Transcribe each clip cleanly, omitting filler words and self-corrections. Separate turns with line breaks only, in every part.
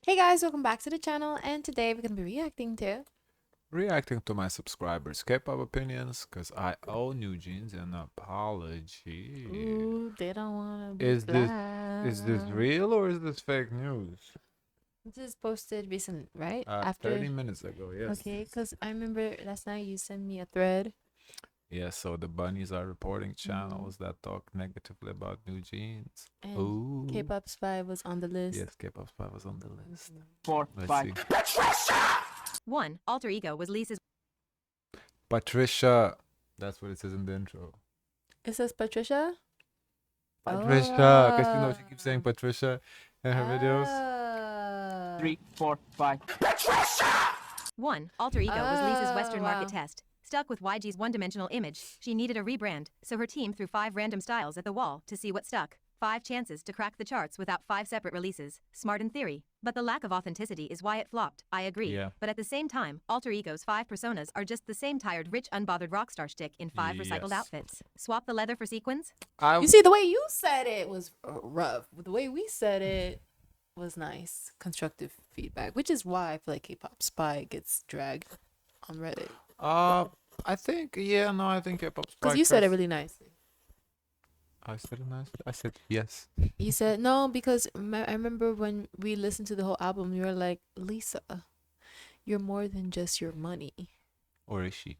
Hey guys, welcome back to the channel, and today we're gonna be
Reacting to my subscribers' K-pop opinions, because I owe NewJeans an apology.
Ooh, they don't wanna be
Is this
fly.
real or is this fake news?
This is posted recent, right?
30
After,
minutes ago, yes.
okay, because I remember last night you sent me a thread.
Yes, so the bunnies are reporting
Mm-hmm.
channels that talk negatively about NewJeans.
And
Ooh.
K-pop Spy was on the list.
Yes, K-pop spy was on the list.
Four,
Let's
five.
see.
1. Alter Ego was Lisa's
Patricia. That's what it says in the intro.
It says Patricia.
Patricia, because she keeps saying
Ah.
Patricia in her videos.
Ah.
3, 4, 5.
1. Alter Ego was Lisa's Western
wow.
market test. Stuck with YG's one-dimensional image, she needed a rebrand, so her team threw 5 random styles at the wall to see what stuck. 5 chances to crack the charts without 5 separate releases. Smart in theory, but the lack of authenticity is why it flopped. I agree.
Yeah.
But at the same time, Alter Ego's 5 personas are just the same tired, rich, unbothered rock star shtick in 5 recycled
Yes.
outfits. Swap the leather for sequins?
You see, the way you said it was rough. The way we said it was nice, constructive feedback, which is why I feel like K-pop Spy gets dragged on Reddit.
I think I think K-pop
Because you said it really nicely.
I said it nicely. I said yes.
You said no because I remember when we listened to the whole album, you were like, Lisa, you're more than just your money.
Or is she?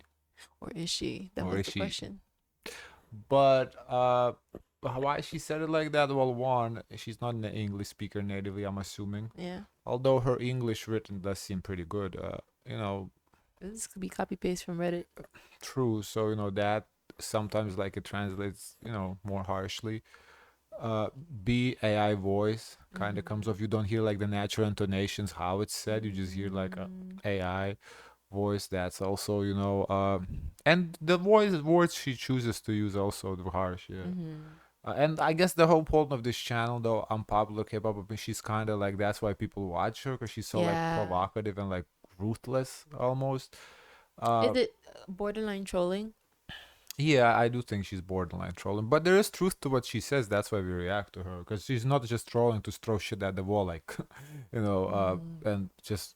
Or is she? That
Or
was
is
the
she?
question.
But why she said it like that? Well, one, she's not an English speaker natively, I'm assuming.
Yeah.
Although her English written does seem pretty good.
This could be copy paste from Reddit.
True. So that sometimes like it translates more harshly. B, AI voice kind of comes off. You don't hear like the natural intonations how it's said. You just hear like a AI voice that's also and the words she chooses to use also the harsh. Yeah. And I guess the whole point of this channel, though, Unpopular K-pop, she's kind of like, that's why people watch her, because she's so like
Yeah.
provocative and like ruthless almost.
Is it borderline trolling?
Yeah, I do think she's borderline trolling, but there is truth to what she says. That's why we react to her, because she's not just trolling to throw shit at the wall, like, and just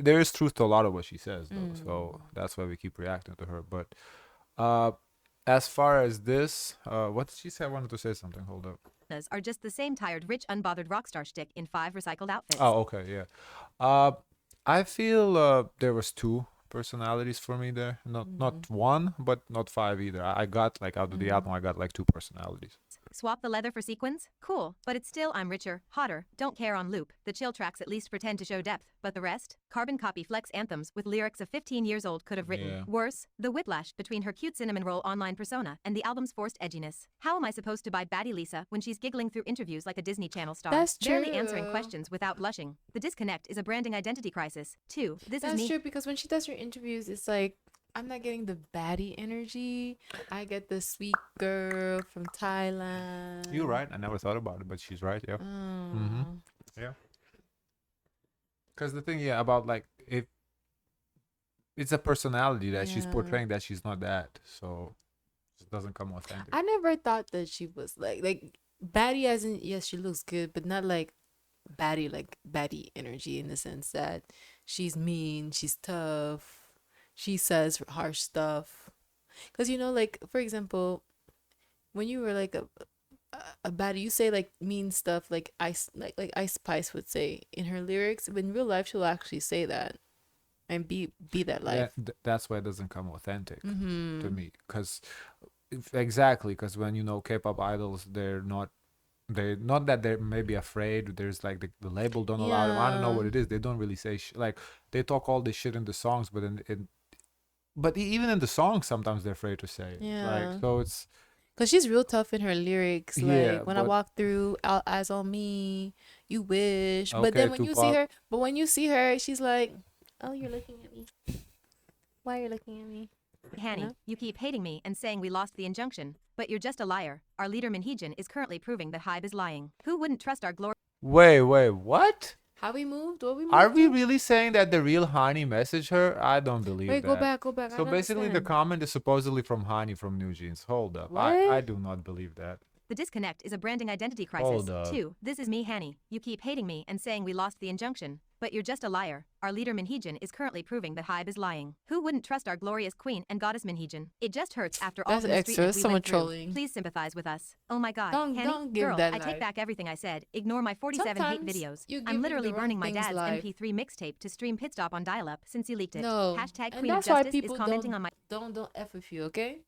there is truth to a lot of what she says, though. So that's why we keep reacting to her. But as far as this, what did she say? I wanted to say something. Hold up.
Are just the same tired, rich, unbothered rock star shtick in 5 recycled outfits.
Oh, okay, yeah. I feel there was 2 personalities for me there. Not 1, but not 5 either. I got like out of the album, I got like 2 personalities.
Swap the leather for sequins? Cool, but it's still I'm richer, hotter, don't care on loop. The chill tracks at least pretend to show depth, but the rest? Carbon copy flex anthems with lyrics a 15 years old could have written.
Yeah.
Worse, the whiplash between her cute cinnamon roll online persona and the album's forced edginess. How am I supposed to buy baddie Lisa when she's giggling through interviews like a Disney Channel star?
That's
Barely
true.
answering questions without blushing. The disconnect is a branding identity crisis. 2. This
That's
is me.
true because when she does her interviews, it's like I'm not getting the baddie energy. I get the sweet girl from Thailand.
You're right. I never thought about it, but she's right. Yeah. Yeah. Because the thing, about like if it's a personality that she's
Yeah.
portraying that she's not that, so it doesn't come authentic.
I never thought that she was like baddie as in yes, she looks good, but not like baddie energy in the sense that she's mean, she's tough, she says harsh stuff. Because like for example, when you were like a baddie, you say like mean stuff like Ice Spice would say in her lyrics. But in real life, she'll actually say that and be that life.
That's why it doesn't come authentic
Mm-hmm.
to me. Because exactly, because when K-pop idols, they're not that they're maybe afraid. There's like the label don't allow them. I don't know what it is. They don't really say like they talk all this shit in the songs, but even in the songs, sometimes they're afraid to say it.
Yeah.
Like, so it's
Cause she's real tough in her lyrics. Like
Yeah,
when I
but-
walk through, eyes on me, you wish. But
Okay,
then when you see
Tupac.
when you see her, she's like, "Oh, you're looking at me. Why are you looking at me?"
Hanny,
Yeah.
you keep hating me and saying we lost the injunction, but you're just a liar. Our leader HEE-JIN is currently proving that HYBE is lying. Who wouldn't trust our glory?
Wait, what?
How we moved? What we moved?
Are we
to?
really saying that the real Hani messaged her? I don't believe
Wait,
that.
go back. I
So
don't
basically, the
understand.
comment is supposedly from Hani from NewJeans. Hold up.
What?
I do not believe that.
The disconnect is a branding identity crisis.
Hold up.
2. This is me, Hanny. You keep hating me and saying we lost the injunction, But you're just a liar. Our leader Min-hee-jin is currently proving that HEE-JIN is lying. Who wouldn't trust our glorious queen and goddess Min-hee-jin? It just hurts after all
That's
the
extra.
mistreatment
That's
we
so
went
much
through.
trolling.
Please sympathize with us. Oh my god,
Don't
Hanny,
don't give
girl,
that
I take
life.
back everything I said. Ignore my 47 hate
Sometimes
videos.
you're
I'm
giving
literally
the wrong
burning my
things
dad's
life.
MP3 mixtape to stream Pit Stop on dial-up since you leaked it.
No,
Hashtag
and
Queen of
that's why
Justice is
people
commenting on my
don't f with you. Okay,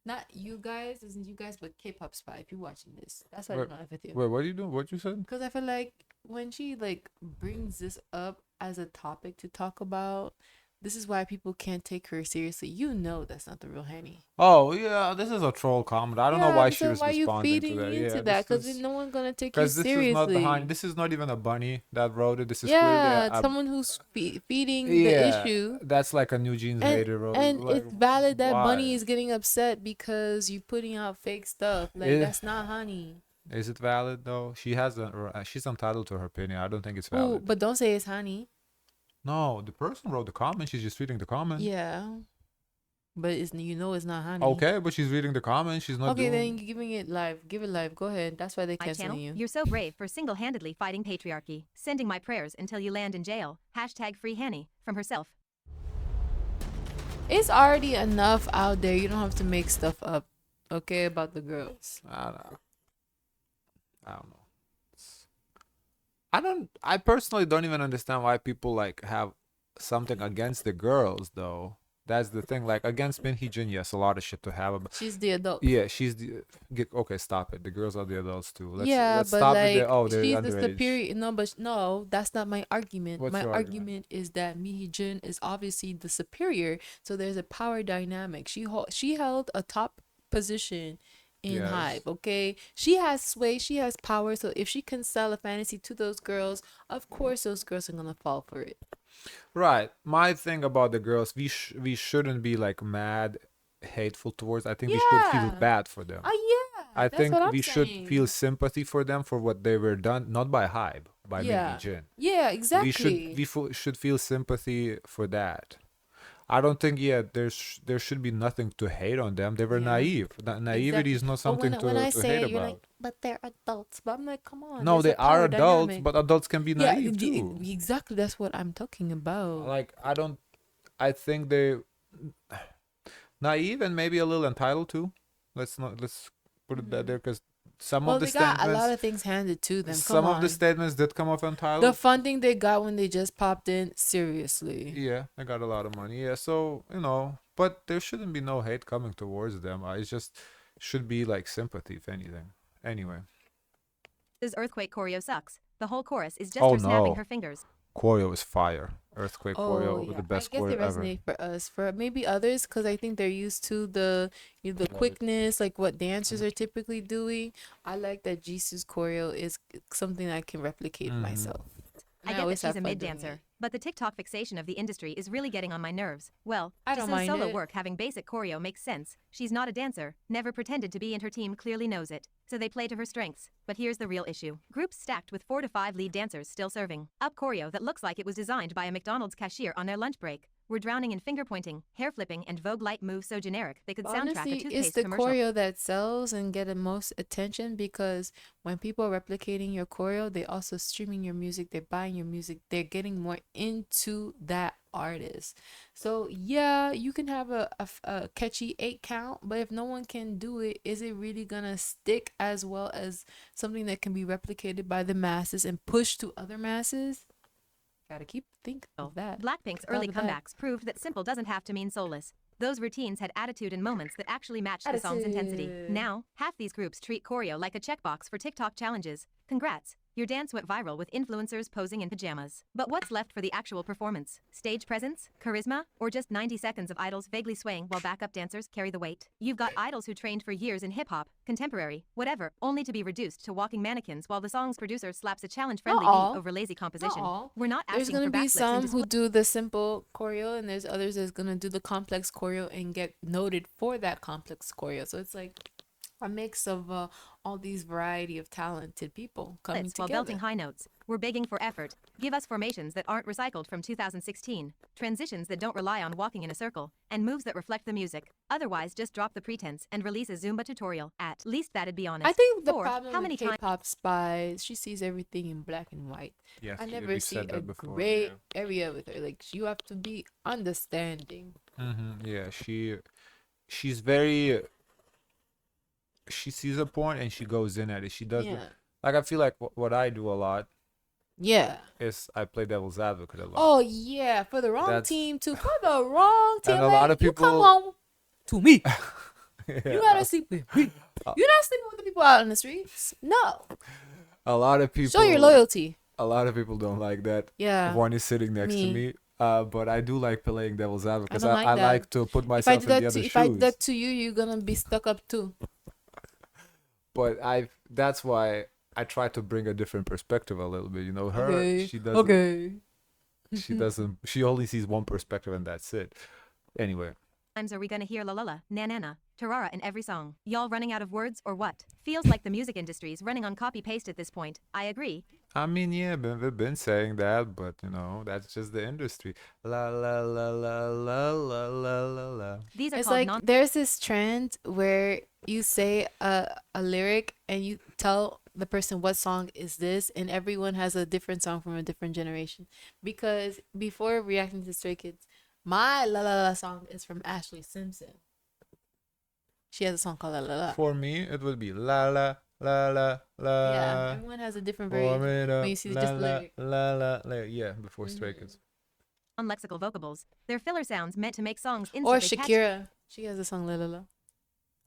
not you guys, isn't you guys, but K-pop spy. If you're watching this, that's why I
Wait,
don't f with you.
wait, what are you doing? What you said?
Because I feel like when she like brings this up as a topic to talk about, this is why people can't take her seriously. You know that's not the real Henny.
Oh yeah, this is a troll comment. I don't know
Yeah,
why
but
she
so
was
why you
responding to
feeding
that.
into
Yeah,
that? Because then no one's gonna take you
this is not the
seriously.
hind. This is not even a bunny that wrote it. This is clearly
Yeah, someone who's feeding the
yeah.
issue,
That's like a NewJeans
and
hater wrote it.
and
Like
it's valid that
why?
Bunny is getting upset because you putting out fake stuff. Like
Is,
that's not honey.
is it valid though? She has she's entitled to her opinion. I don't think it's
Ooh,
valid.
but don't say it's honey.
No, the person wrote the comment. She's just reading the comment.
Yeah, but it's it's not honey.
Okay, but she's reading the comment. She's not
Okay,
doing.
then you're giving it live. Give it live. Go ahead. That's why they
my
canceling
channel.
you.
You're so brave for single-handedly fighting patriarchy. Sending my prayers until you land in jail. Hashtag free Hanny from herself.
It's already enough out there. You don't have to make stuff up. Okay, about the girls.
I don't know. I don't know. I personally don't even understand why people like have something against the girls though. That's the thing. Like against Min-hee-jin, yes, a lot of shit to have.
She's the adult.
Yeah, she's the. Okay, stop it. The girls are the adults too.
Yeah,
Let's
but
stop it.
like
They're
she's the
underage.
superior. No, but no, that's not my argument.
What's
My
your argument?
argument is that Mihee-jin is obviously the superior, so there's a power dynamic. She held a top position in
Yes.
Hive. Okay, she has sway, she has power. So if she can sell a fantasy to those girls, of course those girls are gonna fall for it.
Right. My thing about the girls, we shouldn't be like mad, hateful towards. I think we should feel
Yeah.
bad for them.
Yeah,
I
that's
think
what I'm
we should
saying.
feel sympathy for them for what they were done, not by Hybe, by
Yeah,
Min-hee-jin.
yeah,
We
exactly.
should feel sympathy for that. I don't think there should be nothing to hate on them. They were
Yeah.
naive. Naivety
Exactly.
is not
But
something
when I
to
say
hate
it, you're
about.
like, but they're adults. But I'm like, come on.
No,
There's
they
a
are
power
adults,
dynamic.
but adults can be
Yeah,
naive too.
exactly. That's what I'm talking about.
Like I think they naive and maybe a little entitled too. Let's put it that there because some
Well,
of the
they got a lot
statements
of things handed to them.
some
Come
of the
on.
statements did come off
The
entitled.
funding they got when they just popped in, seriously.
Yeah, they got a lot of money. Yeah, so but there shouldn't be no hate coming towards them. It just should be like sympathy, if anything. Anyway,
This earthquake choreo sucks. The whole chorus is just
Oh,
her snapping
no.
her fingers.
choreo is fire. Earthquake
Oh
choreo,
yeah,
the best
I guess they
choreo ever.
resonate for us. For maybe others, because I think they're used to the quickness, like what dancers are typically doing. I like that Jisoo's choreo is something I can replicate myself.
I
And
get that
always
she's
have
a
fun
mid
doing
dancer,
it.
but the TikTok fixation of the industry is really getting on my nerves. Well,
I don't
Jisoo's
mind
solo
it.
work having basic choreo makes sense. She's not a dancer, never pretended to be, and her team clearly knows it. So they play to her strengths. But here's the real issue. Groups stacked with 4 to 5 lead dancers still serving up choreo that looks like it was designed by a McDonald's cashier on their lunch break. We're drowning in finger pointing, hair flipping, and Vogue-like moves so generic they could soundtrack
Honestly,
a
it's
toothpaste
the
commercial.
choreo that sells and get the most attention because when people are replicating your choreo, they also streaming your music, they're buying your music, they're getting more into that artist. So yeah, you can have a catchy 8 count, but if no one can do it, is it really gonna stick as well as something that can be replicated by the masses and pushed to other masses? Gotta keep thinking of that.
Blackpink's
Thought
early
of that.
comebacks proved that simple doesn't have to mean soulless. Those routines had attitude and moments that actually matched the song's intensity.
Attitude.
Now, half these groups treat choreo like a checkbox for TikTok challenges. Congrats. Your dance went viral with influencers posing in pajamas. But what's left for the actual performance? Stage presence? Charisma? Or just 90 seconds of idols vaguely swaying while backup dancers carry the weight? You've got idols who trained for years in hip-hop, contemporary, whatever, only to be reduced to walking mannequins while the song's producer slaps a challenge-friendly
Not all.
beat over lazy composition.
Not all.
We're not
There's
asking
gonna
for
be
backflips and
some who do the simple choreo, and there's others that's gonna do the complex choreo and get noted for that complex choreo. So it's like a mix of all these variety of talented people coming
while
together.
belting high notes. We're begging for effort. Give us formations that aren't recycled from 2016, transitions that don't rely on walking in a circle, and moves that reflect the music. Otherwise, just drop the pretense and release a Zumba tutorial. At least that'd be honest.
I think the
4.
problem
How
with
many times
K-pop spies, she sees everything in black and white.
Yes,
I never
we
see
said
a
that before.
gray area with her. Like you have to be understanding.
Yeah, she's very she sees a point and she goes in at it. She does
Yeah.
like I feel like what I do a lot
Yeah.
is I play devil's advocate a lot.
Oh yeah, for the wrong
That's
team too. For the wrong team,
and a lot of
you come
people
home to me. You
yeah,
gotta sleep with me. You're not sleeping with the people out in the streets. No.
a lot of people
Show your loyalty.
a lot of people don't like that.
Yeah.
One is sitting next to
Me.
me. But I do like playing devil's advocate
I
because
don't like
I
that.
like to put
If I
myself
do
in the
that
other
to if I do
shoes.
that to you, you're gonna be stuck up too.
But that's why I try to bring a different perspective a little bit. You know, her
Okay.
she doesn't
Okay.
she only sees one perspective and that's it. Anyway,
times are we gonna hear la la la, na na na, tarara in every song? Y'all running out of words or what? Feels like the music industry's running on copy-paste at this point. I agree.
I mean, yeah, we've been saying that, but you know, that's just the industry. La la la la la la la la la.
These are
It's
called
like there's this trend where you say a lyric and you tell the person what song is this, and everyone has a different song from a different generation. Because before reacting to Stray Kids, my La La La song is from Ashley Simpson. She has a song called La La La.
For me, it would be la la la la la.
Yeah, everyone has a different
Warm
variation
it up,
when you see
la,
just the
la,
lyric.
la la la. Yeah, before Stray Kids.
non-lexical vocables. They're filler sounds meant to make songs
Or
instantly catchy.
Shakira. She has a song La La La.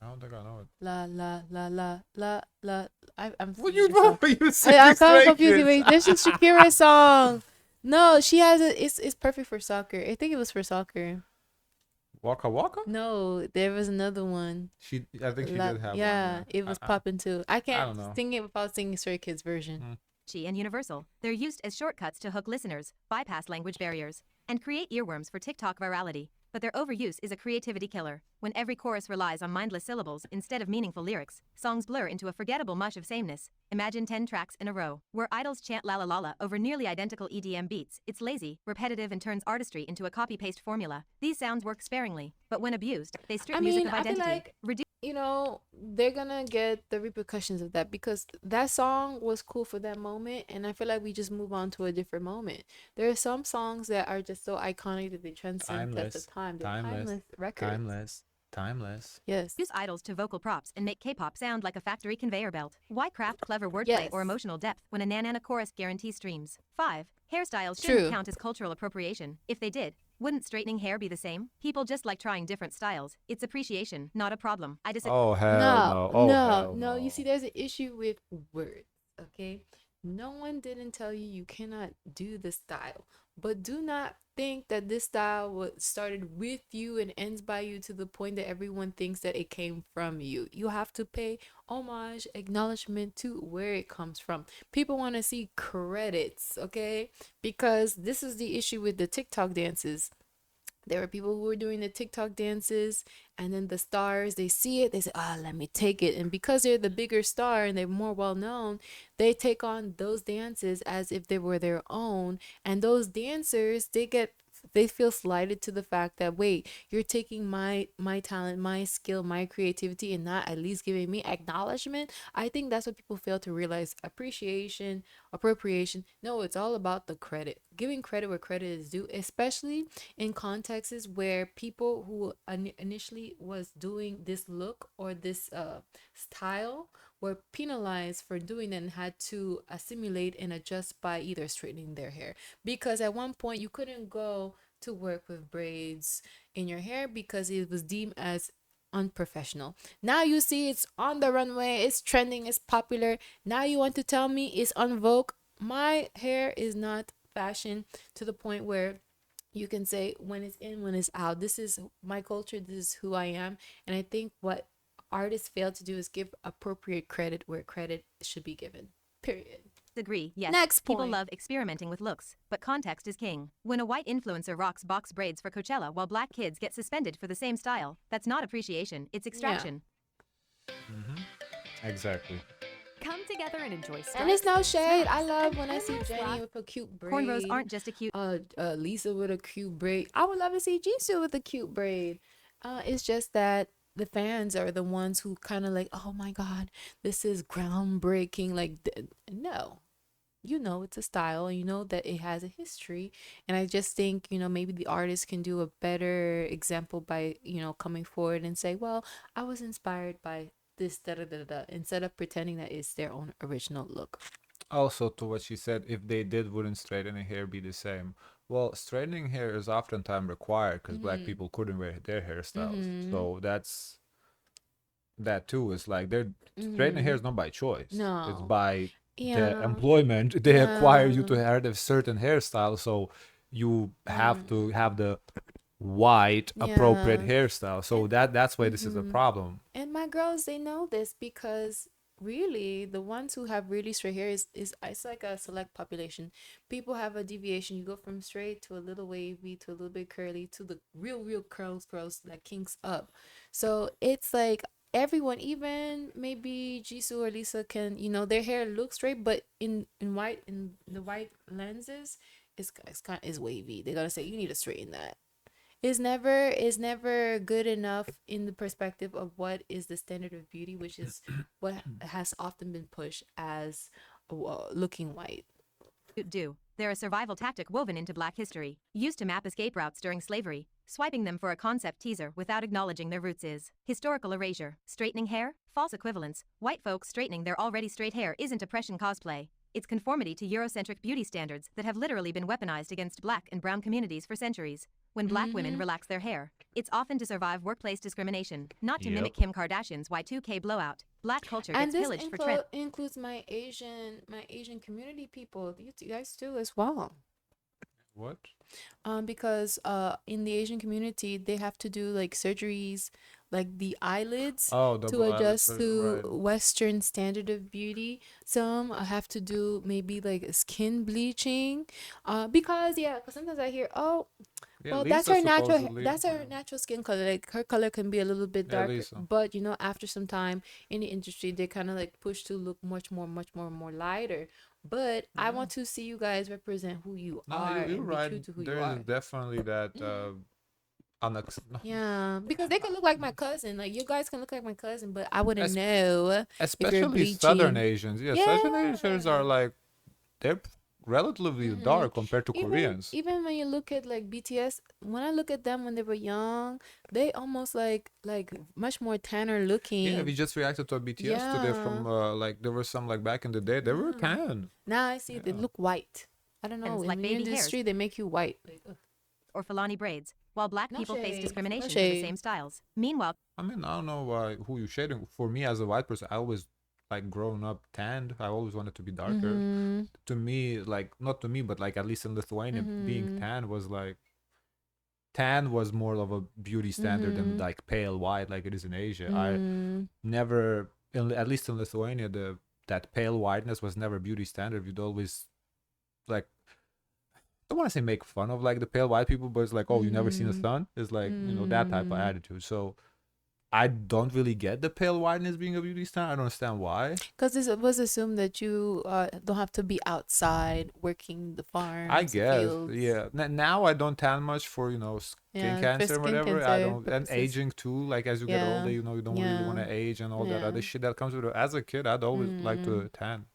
I don't think I know it.
La La La La La La. I'm
What you
confused
know? You
I'm
sing
kind of
Stray
confused.
Kids.
Wait, this is Shakira's song. No, she has it. It's perfect for soccer. I think it was for soccer.
Waka Waka?
No, there was another one.
I think she
La-
did have
yeah,
one.
it was popping too. I can't
don't know.
sing it without singing Stray Kids version.
And universal. They're used as shortcuts to hook listeners, bypass language barriers, and create earworms for TikTok virality. But their overuse is a creativity killer. When every chorus relies on mindless syllables instead of meaningful lyrics, songs blur into a forgettable mush of sameness. Imagine 10 tracks in a row, where idols chant la la la la over nearly identical EDM beats. It's lazy, repetitive, and turns artistry into a copy-paste formula. These sounds work sparingly, but when abused, they strip
I
music
mean,
of
I feel
identity.
like they're gonna get the repercussions of that because that song was cool for that moment, and I feel like we just move on to a different moment. There are some songs that are just so iconic that they transcend at the time. They're timeless records.
Timeless.
Yes.
Use idols to vocal props and make K-pop sound like a factory conveyor belt. Why craft clever wordplay
Yes.
or emotional depth when a nanana chorus guarantees streams? 5. Hairstyles
True.
shouldn't count as cultural appropriation. If they did, wouldn't straightening hair be the same? People just like trying different styles. It's appreciation, not a problem. I disagree.
Oh hell
No,
no. Oh
no,
hell
no. You see, there's an issue with words, okay? No one didn't tell you cannot do the style, but do not think that this style was started with you and ends by you to the point that everyone thinks that it came from you. You have to pay homage, acknowledgement to where it comes from. People want to see credits, okay? Because this is the issue with the TikTok dances. There were people who were doing the TikTok dances, and then the stars, they see it, they say, let me take it. And because they're the bigger star and they're more well known, they take on those dances as if they were their own. And those dancers, they feel slighted to the fact that, wait, you're taking my talent, my skill, my creativity, and not at least giving me acknowledgement. I think that's what people fail to realize. Appreciation, appropriation. No, it's all about the credit. Giving credit where credit is due, especially in contexts where people who initially was doing this look or this style were penalized for doing it and had to assimilate and adjust by either straightening their hair. Because at one point you couldn't go to work with braids in your hair because it was deemed as unprofessional. Now you see it's on the runway, it's trending, it's popular. Now you want to tell me it's en vogue? My hair is not fashion to the point where you can say when it's in, when it's out. This is my culture, this is who I am. And I think what artists fail to do is give appropriate credit where credit should be given. Period.
Agree, yes.
Next
People
point.
love experimenting with looks, but context is king. When a white influencer rocks box braids for Coachella while black kids get suspended for the same style, that's not appreciation, it's extraction.
Exactly.
Come together and enjoy
And it's no
stripes,
shade. I
snaps,
love
and
when I see
endless
Jenny
laughter.
with a cute
Cornrows
braid.
aren't just a cute
Lisa with a cute braid. I would love to see Jisoo with a cute braid. It's just that the fans are the ones who kind of like, oh my god, this is groundbreaking. Like, no, you know it's a style, and you know that it has a history. And I just think, maybe the artist can do a better example by, coming forward and say, well, I was inspired by this, da da da da, instead of pretending that it's their own original look.
Also, to what she said, if they did, wouldn't straightening hair be the same? Well, straightening hair is oftentimes required because black
Mm-hmm.
people couldn't wear their hairstyles.
Mm-hmm.
So that too is like they're straightening hair
Mm-hmm.
is not by choice. It's
No.
by the
Yeah.
employment. They acquire you
Yeah.
to have a certain hairstyle, so you have
Mm.
to have the white appropriate
Yeah.
hairstyle. So
And
that's why this is a
mm-hmm.
problem.
And my girls, they know this because really the ones who have really straight hair is it's like a select population. People have a deviation. You go from straight to a little wavy to a little bit curly to the real curls that kinks up. So it's like everyone, even maybe Jisoo or Lisa can, their hair looks straight, but in the white lenses, it's kind is wavy. They're gonna say you need to straighten that. Is never good enough in the perspective of what is the standard of beauty, which is what has often been pushed as looking white.
do. They're a survival tactic woven into black history, used to map escape routes during slavery. Swiping them for a concept teaser without acknowledging their roots is historical erasure. Straightening hair? False equivalence. White folks straightening their already straight hair isn't oppression cosplay. It's conformity to Eurocentric beauty standards that have literally been weaponized against black and brown communities for centuries. When black women relax their hair, it's often to survive workplace discrimination, not to mimic
Yep.
Kim Kardashian's Y2K blowout. Black culture
And
gets
this
pillaged for trend.
includes my Asian community people. You guys too as well.
What?
Because in the Asian community they have to do like surgeries, like the eyelids,
Oh,
to
double eyelids,
adjust to
right?
Western standard of beauty. Some have to do maybe like skin bleaching, because sometimes I hear, oh,
Yeah,
well,
Lisa supposedly.
that's her natural skin color. Like her color can be a little bit
Yeah,
darker,
Lisa.
but after some time in the industry, they kind of like push to look much more lighter. But I
Yeah.
want to see you guys represent who you
No,
are
you're
and be
right.
true to who you
There is
are.
definitely that no,
Yeah, because they could look like my cousin. Like you guys can look like my cousin, but I wouldn't
es-
know if you're
especially Southern
bleaching.
Asians. Yeah, Southern Asians
Yeah.
are like they're relatively
Mm-hmm.
dark compared to
Even
Koreans.
even when you look at like BTS, when I look at them when they were young, they almost like much more tanner
Yeah,
looking.
we just reacted to a BTS today
Yeah.
from like there were some like back in the day they were
Yeah.
tan.
Now I see they
Yeah.
look white. I don't know. In
Like
the
baby hairs
industry, they make you white. Like, ugh.
or Fulani braids, while black
No
people face
shade. No
discrimination for the
shade.
same styles. Meanwhile,
I mean, I don't know who you shading. For me as a white person, I always like growing up tanned. I always wanted to be darker.
Mm-hmm.
To me, like not to me, but like at least in Lithuania, being
Mm-hmm.
tan was more of a beauty standard than
Mm-hmm.
like pale white like it is in Asia. I
Mm-hmm.
never, at least in Lithuania, that pale whiteness was never beauty standard. You'd always like, I don't want to say make fun of like the pale white people, but it's like, oh, you never seen the
Mm-hmm.
sun. It's like that type of
Mm-hmm.
attitude. So I don't really get the pale whiteness being a beauty standard. I don't understand why.
Because it was assumed that you don't have to be outside working the
I
farms, the
guess,
fields.
yeah. Now I don't tan much for skin
Yeah, for
cancer and
skin
whatever. I
cancer
don't, and
purposes.
aging too. Like as you get older,
Yeah,
you don't really want
yeah,
to age and all that
yeah.
other shit that comes with it. As a kid, I'd always like
Mm.
to tan.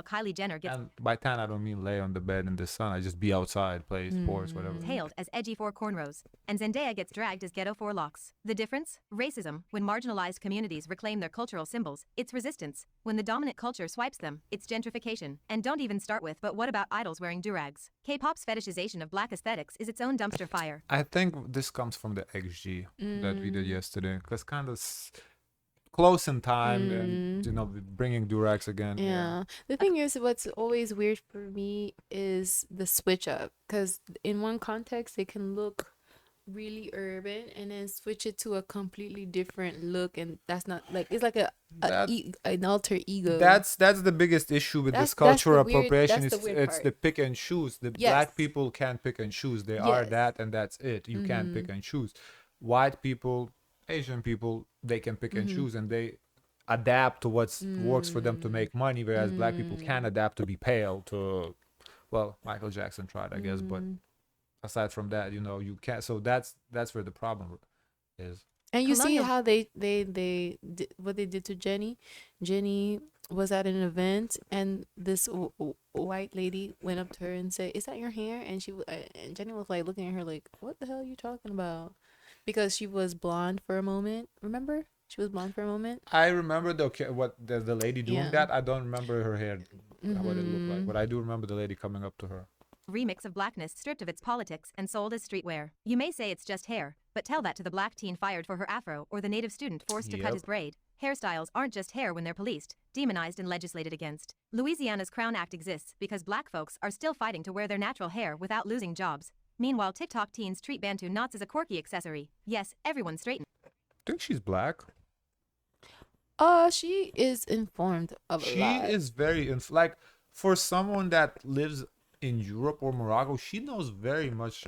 Kylie Jenner gets
And by tan, I don't mean lay on the bed in the sun. I just be outside, play sports, whatever.
Mm.
hailed as edgy for cornrows, and Zendaya gets dragged as ghetto for locks. The difference? Racism. When marginalized communities reclaim their cultural symbols, it's resistance. When the dominant culture swipes them, it's gentrification. And don't even start with, but what about idols wearing durags? K-pop's fetishization of black aesthetics is its own dumpster fire.
I think this comes from the XG that we did
Mm.
yesterday, because kind of close in time, and
Mm.
bringing durags again.
Yeah. The thing is, what's always weird for me is the switch up. Because in one context, they can look really urban and then switch it to a completely different look. And that's not like, it's like
That
an alter ego.
that's the biggest issue with this cultural appropriation.
That's the weird
It's the
part.
pick and choose. The
Yes.
black people can't pick and choose. They are
Yes.
that and that's it. You can't pick and choose. White people, Asian people, they can pick and choose, and they adapt to what works for them to
Mm,
make money, whereas black people can
mm,
adapt to be pale. To well, Michael Jackson tried, I guess, but
mm.
aside from that, you can't. So that's where the problem is.
And you see
Colonial
how they did what they did to Jenny. Jenny was at an event, and this white lady went up to her and said, "Is that your hair?" And and Jenny was like looking at her like, "What the hell are you talking about?" Because she was blonde for a moment. Remember, she was blonde for a moment.
I remember what the lady doing
Yeah.
that. I don't remember her hair, what it looked like,
Mm-hmm.
but I do remember the lady coming up to her.
remix of blackness stripped of its politics and sold as streetwear. You may say it's just hair, but tell that to the black teen fired for her afro or the native student forced to cut
Yep.
his braid. Hairstyles aren't just hair when they're policed, demonized, and legislated against. Louisiana's Crown Act exists because black folks are still fighting to wear their natural hair without losing jobs. Meanwhile, TikTok teens treat Bantu knots as a quirky accessory. Yes, everyone's straightened.
I think she's black.
She is informed of a
She
lot.
is very like for someone that lives in Europe or Morocco, she knows very much.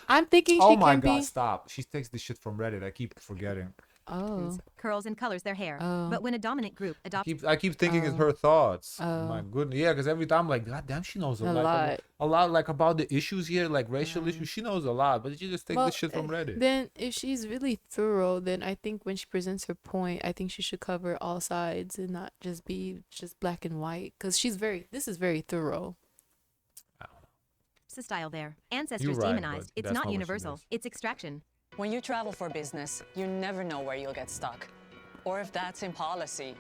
I'm thinking
Oh
she
my
can
God!
be.
Stop. She takes this shit from Reddit. I keep forgetting.
Oh,
Curls and colors their hair.
oh,
But when a dominant group adopts
I keep thinking it's
oh,
her thoughts. My
oh,
goodness, yeah, because every time I'm like, God damn, she knows
a
like
lot.
a lot like about the issues here, like racial
Yeah.
issues. She knows a lot, but she just takes this
Well,
shit from Reddit.
then if she's really thorough, then I think when she presents her point, I think she should cover all sides and not just be just black and white. Because this is very thorough.
the style there.
You're
Ancestors
right, but
demonized. It's
that's
not
not what she
universal,
does.
it's extraction.
When you travel for business, you never know where you'll get stuck, or if that's in policy,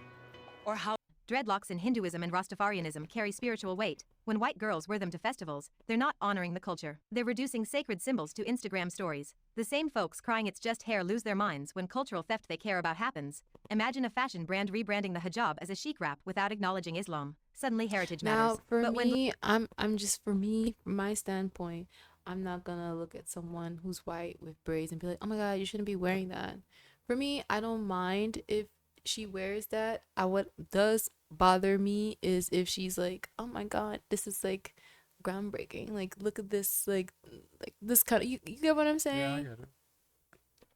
or how
Dreadlocks in Hinduism and Rastafarianism carry spiritual weight. When white girls wear them to festivals, they're not honoring the culture. They're reducing sacred symbols to Instagram stories. The same folks crying it's just hair lose their minds when cultural theft they care about happens. Imagine a fashion brand rebranding the hijab as a chic wrap without acknowledging Islam. Suddenly heritage
Now,
matters.
for
But when
me, I'm just from my standpoint, I'm not gonna look at someone who's white with braids and be like, oh my God, you shouldn't be wearing that. For me, I don't mind if she wears that. What does bother me is if she's like, oh my God, this is like groundbreaking. Like, look at this, like this kind of, you get what I'm
Yeah, I
saying?
get it.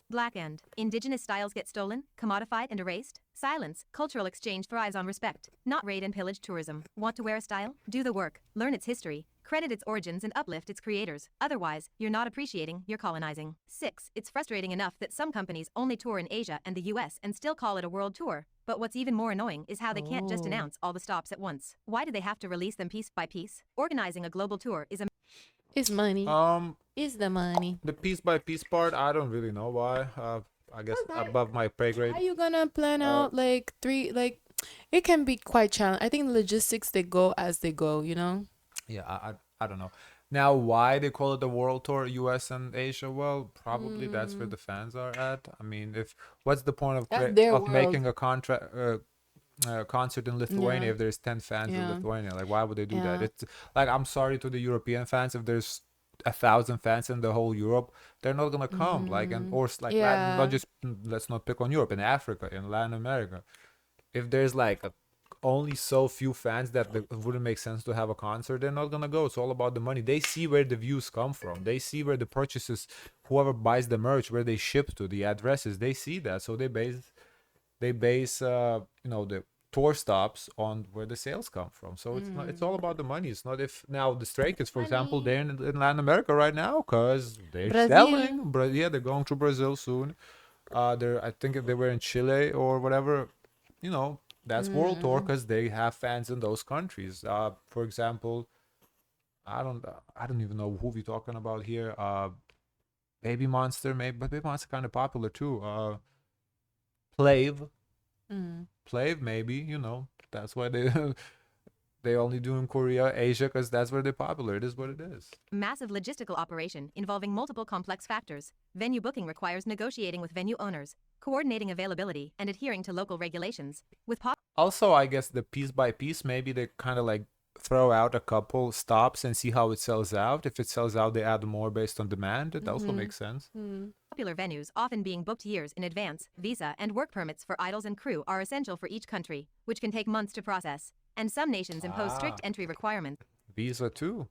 Black End. Indigenous styles get stolen, commodified, and erased. Silence. Cultural exchange thrives on respect, not raid and pillage tourism. Want to wear a style? Do the work. Learn its history. Credit its origins and uplift its creators. Otherwise, you're not appreciating, you're colonizing. 6. It's frustrating enough that some companies only tour in Asia and the US and still call it a world tour. But what's even more annoying is how they can't just
Oh.
announce all the stops at once. Why do they have to release them piece by piece? Organizing a global tour is a
It's money. It's the money.
The piece by piece part, I don't really know why. I guess above my pay grade.
How you gonna plan
Uh,
out like three like it can be quite challenging. I think logistics they go as they go, you know?
Yeah, I don't know. Now, why they call it the World Tour, U.S. and Asia? Well, probably that's where the fans are at. I mean, if what's the point of
That's their
of
world.
making a contract concert in Lithuania
Yeah.
if there's 10 fans in
Yeah.
Lithuania? Like, why would they do that?
Yeah.
It's like I'm sorry to the European fans if there's 1,000 fans in the whole Europe, they're not gonna come. Like and or like Latin, not
Yeah.
just let's not pick on Europe, in Africa, in Latin America. If there's like only so few fans that it wouldn't make sense to have a concert, they're not gonna go. It's all about the money. They see where the views come from. They see where the purchases, whoever buys the merch, where they ship to, the addresses. They see that, so they base the tour stops on where the sales come from. So it's not. It's all about the money. It's not if now the Stray Kids, for example,
Money.
they're in Latin America right now because they're
Brazil.
selling. Yeah, they're going to Brazil soon. I think if they were in Chile or whatever, that's world tour because they have fans in those countries. For example, I don't even know who we talking about here. Baby Monster, maybe, but Baby Monster kind of popular too. Plave,
Mm.
Plave, maybe. That's why they they only do in Korea, Asia, because that's where they're popular. It is what it is.
massive logistical operation involving multiple complex factors. Venue booking requires negotiating with venue owners, coordinating availability, and adhering to local regulations. With
Also, I guess the piece by piece, maybe they kind of like throw out a couple stops and see how it sells out. If it sells out, they add more based on demand. It also makes sense.
popular venues often being booked years in advance, visa and work permits for idols and crew are essential for each country, which can take months to process. And some nations impose strict
Ah.
entry requirements.
Visa too.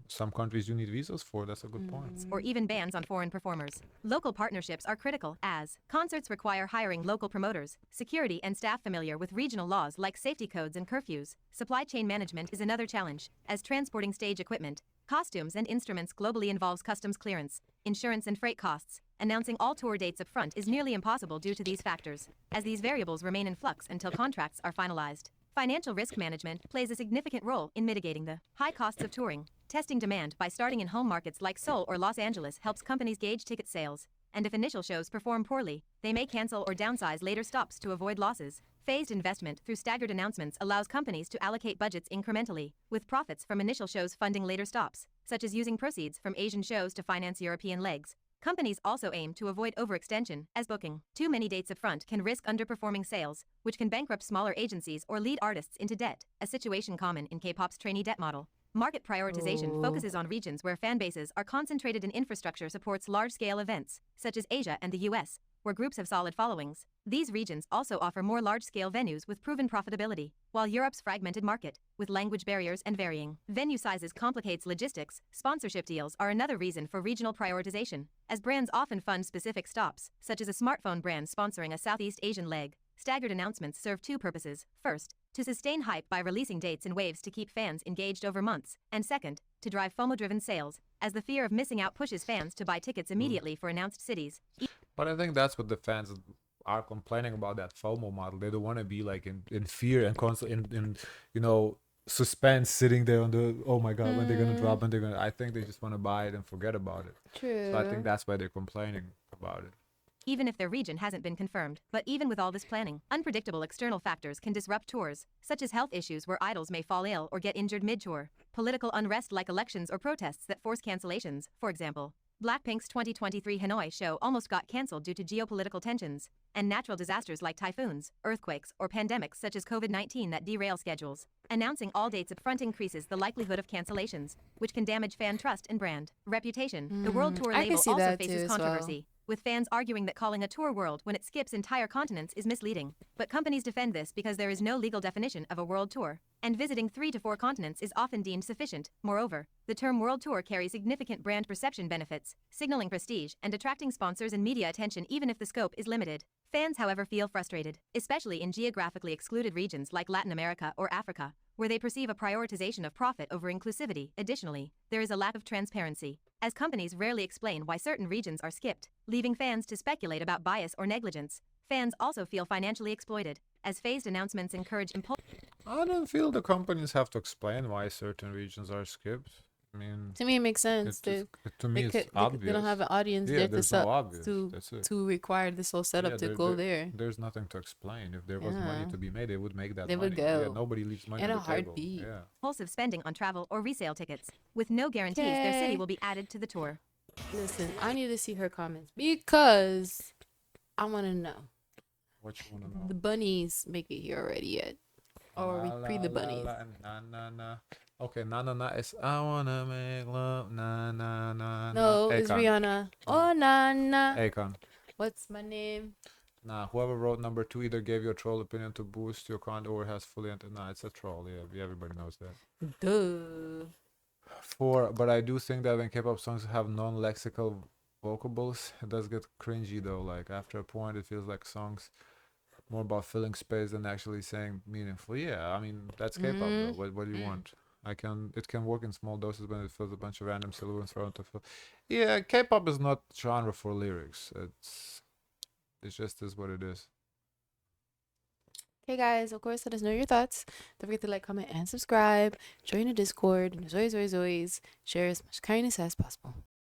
some countries you need visas for. That's a good point.
Or even bans on foreign performers. Local partnerships are critical, as concerts require hiring local promoters, security and staff familiar with regional laws like safety codes and curfews. Supply chain management is another challenge, as transporting stage equipment, costumes and instruments globally involves customs clearance, insurance and freight costs. Announcing all tour dates up front is nearly impossible due to these factors, as these variables remain in flux until contracts are finalized. Financial risk management plays a significant role in mitigating the high costs of touring. Testing demand by starting in home markets like Seoul or Los Angeles helps companies gauge ticket sales, and if initial shows perform poorly, they may cancel or downsize later stops to avoid losses. Phased investment through staggered announcements allows companies to allocate budgets incrementally, with profits from initial shows funding later stops, such as using proceeds from Asian shows to finance European legs. Companies also aim to avoid overextension, as booking too many dates up front can risk underperforming sales, which can bankrupt smaller agencies or lead artists into debt, a situation common in K-pop's trainee debt model. Market prioritization focuses on regions where fan bases are concentrated and infrastructure supports large-scale events, such as Asia and the US, where groups have solid followings. These regions also offer more large-scale venues with proven profitability, while Europe's fragmented market, with language barriers and varying venue sizes complicates logistics. Sponsorship deals are another reason for regional prioritization, as brands often fund specific stops, such as a smartphone brand sponsoring a Southeast Asian leg. Staggered announcements serve two purposes. First, to sustain hype by releasing dates in waves to keep fans engaged over months, and second, to drive FOMO-driven sales, as the fear of missing out pushes fans to buy tickets immediately for announced cities.
But I think that's what the fans are complaining about, that FOMO model. They don't want to be like in fear and in suspense, sitting there on the, oh my god, when they're gonna drop, when they're gonna. I think they just want to buy it and forget about it.
True.
So I think that's why they're complaining about it.
Even if their region hasn't been confirmed. But even with all this planning, unpredictable external factors can disrupt tours, such as health issues where idols may fall ill or get injured mid-tour, political unrest like elections or protests that force cancellations. For example, Blackpink's 2023 Hanoi show almost got cancelled due to geopolitical tensions, and natural disasters like typhoons, earthquakes, or pandemics such as COVID-19 that derail schedules. Announcing all dates up front increases the likelihood of cancellations, which can damage fan trust and brand reputation. The World Tour
I can
label
see
also
that too
faces
as well.
controversy, with fans arguing that calling a tour world when it skips entire continents is misleading. But companies defend this because there is no legal definition of a world tour, and visiting 3 to 4 continents is often deemed sufficient. Moreover, the term world tour carries significant brand perception benefits, signaling prestige and attracting sponsors and media attention even if the scope is limited. Fans, however, feel frustrated, especially in geographically excluded regions like Latin America or Africa, where they perceive a prioritization of profit over inclusivity. Additionally, there is a lack of transparency, as companies rarely explain why certain regions are skipped, leaving fans to speculate about bias or negligence. Fans also feel financially exploited, as phased announcements encourage impulse.
I don't feel the companies have to explain why certain regions are skipped. I mean,
To me, it makes sense.
to me, it's
They
obvious.
don't have an audience
Yeah,
there to
there's no obvious. That's it.
to require this whole setup
Yeah,
to go there.
There's nothing to explain. If there was money
Yeah.
to be made, they would make that
They
money.
would
Yeah,
go.
nobody leaves money
In
on
a
the table.
heartbeat.
Yeah.
Impulsive spending on travel or resale tickets, with no guarantees their city
Okay.
will be added to the tour.
Listen, I need to see her comments because I want to know.
What you wanna know?
The bunnies make it here already yet? Or are we pre the bunnies?
Na na na. Okay, na na na is I wanna make love. Na na na.
No,
na.
it's
Akon.
Rihanna. Oh, Nana.
Akon.
What's my name?
Nah, whoever wrote number 2 either gave you a troll opinion to boost your content or has fully entered. Nah, it's a troll. Yeah, everybody knows that.
Duh.
But I do think that when K-pop songs have non-lexical vocables, it does get cringy though. Like after a point, it feels like songs more about filling space than actually saying meaningful. Yeah, I mean that's K-pop though. What do you want? It can work in small doses when it fills a bunch of random syllables thrown to fill. Yeah, K-pop is not genre for lyrics. It just is what it is.
Okay, guys, of course, let us know your thoughts. Don't forget to like, comment, and subscribe. Join the Discord. And as always, share as much kindness as possible.